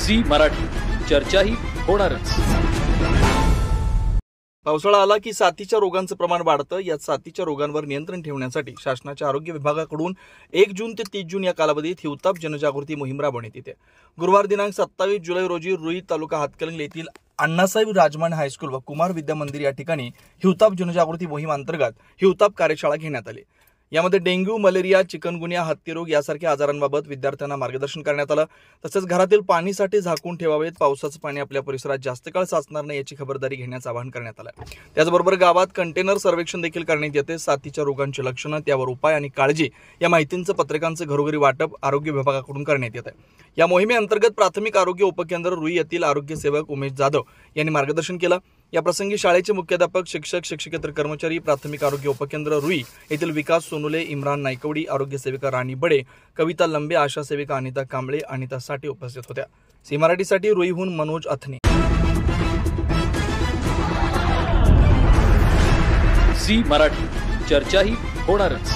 Zee Marathi, चर्चाही होणारच। पावसाळा आला की साथीच्या रोगांचं प्रमाण वाढतं। या साथीच्या रोगांवर नियंत्रण ठेवण्यासाठी शासनाच्या आरोग्य विभागाकडून 1 जून ते 30 जून या कालावधीत हिवताप जनजागृती मोहीम राबवण्यात येते। गुरुवार दिनांक 27 जुलै रोजी रुई तालुका हातकणंगले येथील अण्णासाहेब राजमाने हायस्कूल व कुमार विद्या मंदिर या ठिकाणी हिवताप जनजागृती मोहीम अंतर्गत हिवताप कार्यशाळा घेण्यात आली। यामध्ये डेंग्यू, मलेरिया, चिकनगुनिया, हत्तीरोग यासारख्या आजारांबाबत विद्यार्थ्यांना मार्गदर्शन करण्यात आलं। तसेच घरातील पाणीसाठे झाकून ठेवावेत, पावसाचं पाणी आपल्या परिसरात जास्त काळ साचणार नाही याची खबरदारी घेण्याचं आवाहन करण्यात आलं। त्याचबरोबर गावात कंटेनर सर्वेक्षण देखील करण्यात येते। साथीच्या रोगांची लक्षणं, त्यावर उपाय आणि काळजी या माहितींचं पत्रकांचं घरोघरी वाटप आरोग्य विभागाकडून करण्यात येत आहे। या मोहिमेअंतर्गत प्राथमिक आरोग्य उपकेंद्र रुई येथील आरोग्य सेवक उमेश जाधव यांनी मार्गदर्शन केलं। या प्रसंगी शाळेचे मुख्याध्यापक, शिक्षक, शिक्षकेतर कर्मचारी, प्राथमिक आरोग्य उपकेंद्र रुई येथील विकास सोनुले, इम्रान नायकवडी, आरोग्य सेविका राणी बडे, कविता लंबे, आशा सेविका अनिता कांबळे, अनिता साठे उपस्थित होत्या। झी मराठीसाठी रुईहून मनोज अथने। झी मराठी, चर्चाही होणारच।